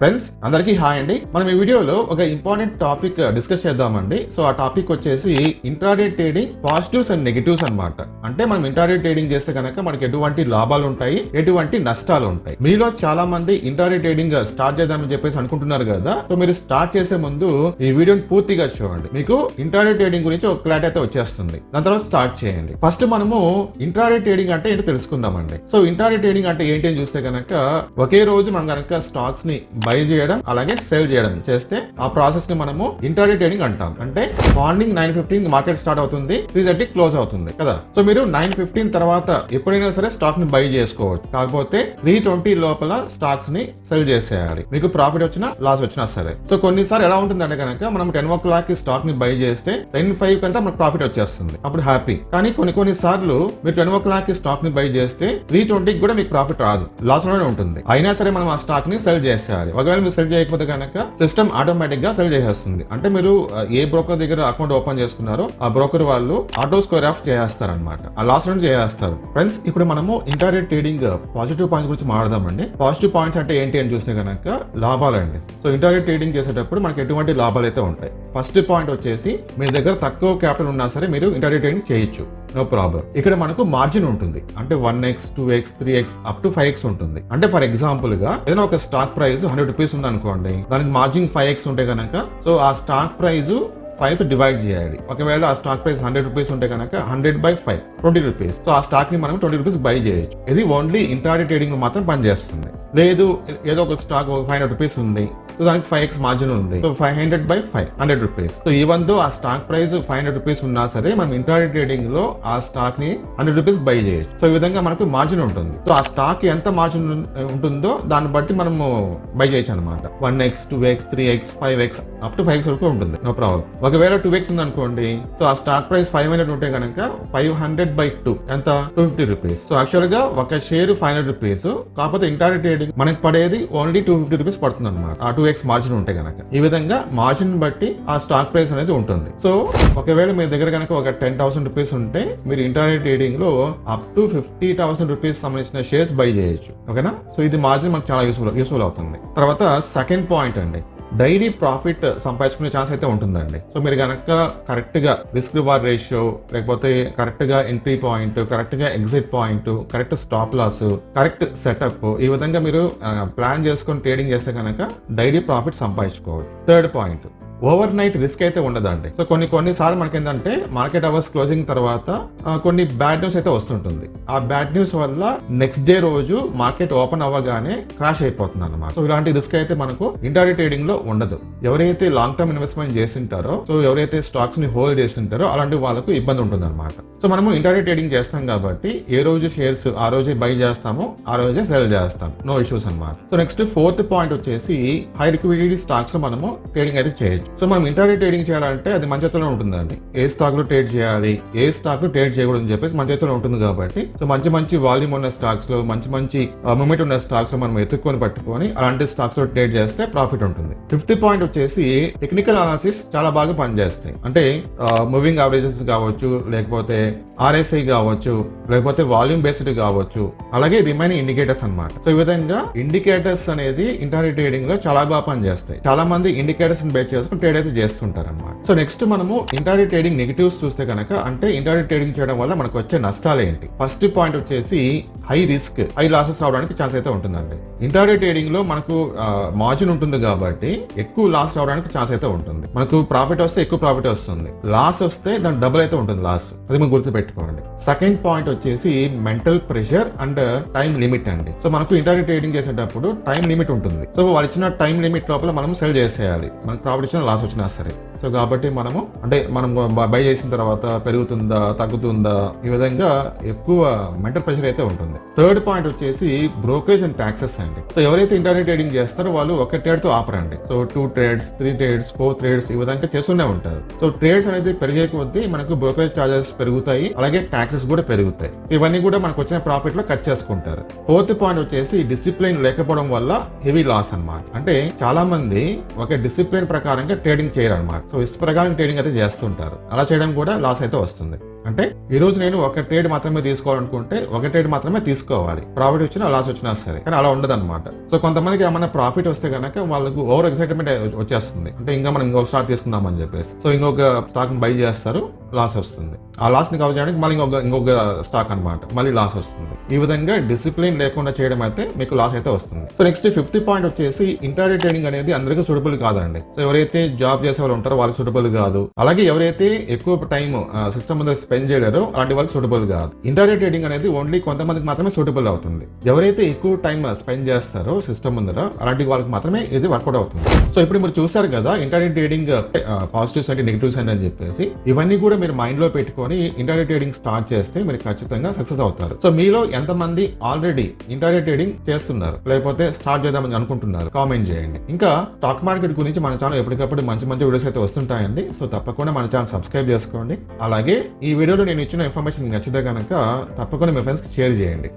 Friends అందరికీ hi అండి. మనం ఈ వీడియోలో ఒక ఇంపార్టెంట్ టాపిక్ డిస్కస్ చేద్దామండి. సో ఆ టాపిక్ వచ్చేసి intraday trading positives and negatives అన్నమాట. అంటే మనం ఇంట్రాడే ట్రేడింగ్ చేస్తే కనుక మనకి ఎటువంటి లాభాలు ఉంటాయి, ఎటువంటి నష్టాలు ఉంటాయి. మీలో చాలా మంది ఇంట్రాడే ట్రేడింగ్ స్టార్ట్ చేద్దామని చెప్పేసి అనుకుంటున్నారు కదా. సో మీరు స్టార్ట్ చేసే ముందు ఈ వీడియోని పూర్తిగా చూడండి. మీకు ఇంట్రాడే ట్రేడింగ్ గురించి ఒక క్లారిటీ అయితే వచ్చేస్తుంది. దాని తర్వాత స్టార్ట్ చేయండి. ఫస్ట్ మనము ఇంట్రాడే ట్రేడింగ్ అంటే ఏంటో తెలుసుకుందామండి. సో ఇంట్రాడే ట్రేడింగ్ అంటే ఏంటి అని చూస్తే కనుక ఒకే రోజు మనం కనుక స్టాక్స్ ని బై చేయడం అలాగే సెల్ చేయడం చేస్తే ఆ ప్రాసెస్ ని మనము ఇంట్రాడే ట్రేడింగ్ అంటాం. అంటే మార్నింగ్ 9:15 మార్కెట్ స్టార్ట్ అవుతుంది, 3:30 క్లోజ్ అవుతుంది కదా. సో మీరు 9:15 తర్వాత ఎప్పుడైనా సరే స్టాక్ ని బై చేసుకోవచ్చు. కాకపోతే 3:20 లోపల స్టాక్స్ ని సెల్ చేసేయాలి. మీకు ప్రాఫిట్ వచ్చినా లాస్ వచ్చినా సరే. సో కొన్నిసార్లు ఎలా ఉంటుందంటే కనుక మనం 10 o'clock కి స్టాక్ ని బై చేస్తే 10:05 కంతా మనకు ప్రాఫిట్ వచ్చేస్తుంది, అప్పుడు హ్యాపీ. కానీ కొన్ని సార్లు మీరు 10 o'clock కి స్టాక్ ని బై చేస్తే 3:20 కూడా మీకు ప్రాఫిట్ రాదు, లాస్ లోనే ఉంటుంది. అయినా సరే మనం ఆ స్టాక్ ని సెల్ చేసేయాలి. ఒకవేళ మీరు సెల్ చేయకపోతే కనుక సిస్టమ్ ఆటోమేటిక్ గా సెల్ చేసేస్తుంది. అంటే మీరు ఏ బ్రోకర్ దగ్గర అకౌంట్ ఓపెన్ చేసుకున్నారో ఆ బ్రోకర్ వాళ్ళు ఆటో స్క్వేర్ ఆఫ్ చేస్తారు అనమాట, ఆ లాస్ లోనే చేస్తారు. ఫ్రెండ్స్ ఇప్పుడు మనము ఇంట్రాడే ట్రేడింగ్ పాజిటివ్ పాయింట్స్ గురించి మాట్లాడదామండి. పాజిటివ్ పాయింట్స్ అంటే ఏంటి అని చూస్తే కనుక లాభాలండి. సో ఇంట్రాడే ట్రేడింగ్ చేసేటప్పుడు మనకి ఎటువంటి లాభాలు అయితే ఉంటాయి. ఫస్ట్ పాయింట్ వచ్చేసి మీ దగ్గర తక్కువ క్యాపిటల్ ఉన్నా సరే మీరు ఇంట్రాడే ట్రేడింగ్ చేయొచ్చు, నో ప్రాబ్లం. ఇక్కడ మనకు మార్జిన్ ఉంటుంది. అంటే 1x 2x 3x up to 5x ఉంటుంది. అంటే ఫర్ ఎగ్జాంపుల్ గా ఏదైనా ఒక స్టాక్ ప్రైస్ 100 రూపీస్ ఉంది అనుకోండి, దానికి మార్జిన్ 5x ఉంటే కనుక సో ఆ స్టాక్ ప్రైస్ 5 డివైడ్ చేయాలి. ఒకవేళ ఆ స్టాక్ ప్రైస్ 100 రూపీస్ ఉంటే కనుక 100/5 20 రూపీస్. సో ఆ స్టాక్ ని మనం 20 రూపీస్ బై చేయొచ్చు. ఇది ఓన్లీ ఇంట్రాడే ట్రేడింగ్ లో మాత్రం పనిచేస్తుంది. లేదు ఏదో ఒక స్టాక్ 500 రూపీస్ ఉంది, సో దానికి 5x మార్జిన్ ఉంది, so 500/5 100 rupees. So even though ఆ స్టాక్ ప్రైస్ 500 రూపీస్ ఉన్నా సరే మనం ఇంట్రాడే ట్రేడింగ్ లో ఆ స్టాక్ ని 100 రూపీస్ బై చేయొచ్చు. సో ఈ విధంగా మనకు మార్జిన్ ఉంటుంది. సో ఆ స్టాక్ ఎంత మార్జిన్ ఉంటుందో దాన్ని బట్టి మనము బై చేయొచ్చు అనమాట. 1x 2x 3x 5x up to 5x వరకు ఉంటుంది, నో ప్రాబ్లం. ఒకవేళ 2x ఉంది అనుకోండి, సో ఆ స్టాక్ ప్రైస్ 500 ఉంటే కనుక 500/2 ఎంత 250 రూపీస్. సో యాక్చువల్ గా ఒక షేర్ 500 రూపీస్, కాకపోతే ఇంట్రాడే ట్రేడింగ్ మనకి పడేది ఓన్లీ 250 రూపీస్ పడుతుంది అనమాట, ఆ 2x మార్జిన్ ఉంటే కనుక. ఈ విధంగా మార్జిన్ బట్టి ఆ స్టాక్ ప్రైస్ అనేది ఉంటుంది. సో ఒకవేళ మీ దగ్గర కనుక ఒక 10,000 రూపీస్ ఉంటే మీరు ఇంట్రాడే ట్రేడింగ్ లో అప్ టు 50,000 రూపీస్ సంబంధించిన షేర్స్ బై చేయొచ్చు, ఓకేనా. సో ఇది మార్జిన్ మనకు చాలా యూస్ఫుల్ అవుతుంది. తర్వాత సెకండ్ పాయింట్ అండి, డైలీ ప్రాఫిట్ సంపాదించుకునే ఛాన్స్ అయితే ఉంటుందండి. సో మీరు కనుక కరెక్ట్ గా రిస్క్ రివార్డ్ రేషియో, లేకపోతే కరెక్ట్ గా ఎంట్రీ పాయింట్, కరెక్ట్ గా exit point, correct stop loss, correct setup, ఈ విధంగా మీరు ప్లాన్ చేసుకొని ట్రేడింగ్ చేస్తే కనుక డైలీ ప్రాఫిట్ సంపాదించుకోవచ్చు. Third point, overnight risk అయితే ఉండదండి. సో కొన్నిసార్లు మనకి ఏంటంటే మార్కెట్ అవర్స్ క్లోజింగ్ తర్వాత కొన్ని బ్యాడ్ న్యూస్ అయితే వస్తుంటుంది. ఆ బ్యాడ్ న్యూస్ వల్ల నెక్స్ట్ డే రోజు మార్కెట్ ఓపెన్ అవ్వగానే క్రాష్ అయిపోతుంది అన్నమాట. సో ఇలాంటి రిస్క్ అయితే మనకు ఇంట్రాడే ట్రేడింగ్ లో ఉండదు. ఎవరైతే లాంగ్ టర్మ్ ఇన్వెస్ట్మెంట్ చేసింటారో, సో ఎవరైతే స్టాక్స్ ని హోల్డ్ చేసింటారో అలాంటి వాళ్ళకు ఇబ్బంది ఉంటుంది అనమాట. సో మనము ఇంట్రాడే ట్రేడింగ్ చేస్తాం కాబట్టి ఏ రోజు షేర్స్ ఆ రోజే బై చేస్తాము, ఆ రోజే సెల్ చేస్తాం, నో ఇష్యూస్ అనమాట. సో నెక్స్ట్ ఫోర్త్ పాయింట్ వచ్చేసి హై లిక్విడిటీ స్టాక్స్ మనము ట్రేడింగ్ అయితే చేయొచ్చు. సో మనం ఇంట్రాడే ట్రేడింగ్ చేయాలంటే అది మన చేతిలో ఉంటుందండి. ఏ స్టాక్ లో ట్రేడ్ చేయాలి, ఏ స్టాక్ లో ట్రేడ్ చేయకూడదు అని చెప్పేసి మన చేతిలో ఉంటుంది కాబట్టి సో మంచి వాల్యూమ్ ఉన్న స్టాక్స్ లో, మంచి మూమెంట్ ఉన్న స్టాక్స్ లో మనం ఎత్తుక్కొని పట్టుకొని అలాంటి స్టాక్స్ లో ట్రేడ్ చేస్తే ప్రాఫిట్ ఉంటుంది. ఫిఫ్త్ పాయింట్ వచ్చేసి టెక్నికల్ అనాలిసిస్ చాలా బాగా పనిచేస్తాయి. అంటే మూవింగ్ యావరేజెస్ కావచ్చు, లేకపోతే RSI కావచ్చు, లేకపోతే వాల్యూమ్ బేస్డ్ కావచ్చు, అలాగే రిమైనింగ్ ఇండికేటర్స్ అన్నమాట. సో ఈ విధంగా ఇండికేటర్స్ అనేది ఇంట్రాడే ట్రేడింగ్ లో చాలా బాగా పనిచేస్తాయి. చాలా మంది ఇండికేటర్స్ ని బేస్ చేసుకుని ట్రేడ్ అయితే చేస్తుంటారు అనమాట. సో నెక్స్ట్ మనము ఇంట్రాడే ట్రేడింగ్ నెగిటివ్స్ చూస్తే కనుక, అంటే ఇంట్రాడే ట్రేడింగ్ చేయడం వల్ల మనకు వచ్చే నష్టాలు ఏంటి. ఫస్ట్ పాయింట్ వచ్చేసి హై రిస్క్, హై లాసెస్ రావడానికి ఛాన్స్ అయితే ఉంటుందండి. ఇంట్రాడే ట్రేడింగ్ లో మనకు మార్జిన్ ఉంటుంది కాబట్టి ఎక్కువ లాస్ రావడానికి ఛాన్స్ అయితే ఉంటుంది. మనకు ప్రాఫిట్ వస్తే ఎక్కువ ప్రాఫిట్ వస్తుంది, లాస్ వస్తే దాని డబుల్ అయితే ఉంటుంది లాస్. అది మనం గుర్తుపెట్టుకోండి. సెకండ్ పాయింట్ వచ్చేసి mental pressure and time limit అండి. సో మనకు ఇంట్రాడే ట్రేడింగ్ చేసేటప్పుడు టైం లిమిట్ ఉంటుంది. సో వాళ్ళు ఇచ్చిన టైం లిమిట్ లోపల మనం సెల్ చేసేయాలి, మనకు ప్రాఫిట్ వచ్చిన లాస్ వచ్చినా సరే. సో కాబట్టి మనం బై చేసిన తర్వాత పెరుగుతుందా తగ్గుతుందా, ఈ విధంగా ఎక్కువ మెంటల్ ప్రెషర్ అయితే ఉంటుంది. థర్డ్ పాయింట్ వచ్చేసి బ్రోకరేజ్ అండ్ ట్యాక్సెస్ అండి. సో ఎవరైతే ఇంట్రాడే ట్రేడింగ్ చేస్తారో వాళ్ళు ఒక ట్రేడ్ తో ఆపరండి. సో 2 ట్రేడ్స్ 3 ట్రేడ్స్ 4 ట్రేడ్స్ ఈ విధంగా చేస్తూనే ఉంటారు. సో ట్రేడ్స్ అనేది పెరిగే కొద్దీ మనకు బ్రోకరేజ్ చార్జెస్ పెరుగుతాయి, అలాగే ట్యాక్సెస్ కూడా పెరుగుతాయి. ఇవన్నీ కూడా మనకు వచ్చిన ప్రాఫిట్ లో కట్ చేసుకుంటారు. ఫోర్త్ పాయింట్ వచ్చేసి డిసిప్లిన్ లేకపోవడం వల్ల హెవీ లాస్ అన్నమాట. అంటే చాలా మంది ఒక డిసిప్లిన్ ప్రకారంగా ట్రేడింగ్ చేయరు అనమాట. సో ఇస్ ప్రకారం ట్రేడింగ్ అయితే చేస్తుంటారు, అలా చేయడం కూడా లాస్ అయితే వస్తుంది. అంటే ఈ రోజు నేను ఒక ట్రేడ్ మాత్రమే తీసుకోవాలనుకుంటే ఒక ట్రేడ్ మాత్రమే తీసుకోవాలి, ప్రాఫిట్ వచ్చినా లాస్ వచ్చినా సరే. కానీ అలా ఉండదు అనమాట. సో కొంతమందికి ఏమైనా ప్రాఫిట్ వస్తే కనుక వాళ్ళకు ఓవర్ ఎక్సైట్మెంట్ వచ్చేస్తుంది, అంటే ఇంకా మనం ఇంకొక స్టాక్ తీసుకుందామని చెప్పేసి సో ఇంకొక స్టాక్ బై చేస్తారు, లాస్ వస్తుంది. ఆ లాస్ ని కవర్ చేయడానికి మళ్ళీ ఇంకొక స్టాక్ అన్నమాట, మళ్ళీ లాస్ వస్తుంది. ఈ విధంగా డిసిప్లిన్ లేకుండా చేయడం అయితే మీకు లాస్ అయితే వస్తుంది. సో నెక్స్ట్ 50th పాయింట్ వచ్చేసి ఇంట్రాడే ట్రేడింగ్ అనేది అందరికీ సూటబుల్ కాదండి. సో ఎవరైతే జాబ్ చేసే వాళ్ళు ఉంటారో వాళ్ళకి సూటబుల్ కాదు. అలాగే ఎవరైతే ఎక్కువ టైం సిస్టమ్ మీద స్పెండ్ చేయలేరో అలాంటి వాళ్ళకి సూటబుల్ కాదు. ఇంట్రాడే ట్రేడింగ్ అనేది ఓన్లీ కొంతమందికి మాత్రమే సూటబుల్ అవుతుంది. ఎవరైతే ఎక్కువ టైం స్పెండ్ చేస్తారో సిస్టమ్ ముందర అలాంటి వాళ్ళకి మాత్రమే ఇది వర్కౌట్ అవుతుంది. సో ఇప్పుడు మీరు చూసారు కదా ఇంట్రాడే ట్రేడింగ్ పాజిటివ్స్ అంటే నెగిటివ్స్ అని చెప్పేసి, ఇవన్నీ కూడా మీరు మైండ్ లో పెట్టుకొని ఇంట్రాడే ట్రేడింగ్ స్టార్ట్ చేస్తే మీరు ఖచ్చితంగా సక్సెస్ అవుతారు. సో మీలో ఎంతమంది ఆల్రెడీ ఇంట్రాడే ట్రేడింగ్ చేస్తున్నారు, లేకపోతే స్టార్ట్ చేద్దామని అనుకుంటున్నారు, కామెంట్ చేయండి. ఇంకా స్టాక్ మార్కెట్ గురించి మన ఛానల్ ఎప్పటికప్పుడు మంచి మంచి వీడియోస్ అయితే వస్తుంటాయండి. సో తప్పకుండా మన ఛానల్ సబ్స్క్రైబ్ చేసుకోండి. అలాగే ఈ వీడియోలో నేను ఇచ్చిన ఇన్ఫర్మేషన్ నచ్చితే కనుక తప్పకుండా మీ ఫ్రెండ్స్కి షేర్ చేయండి.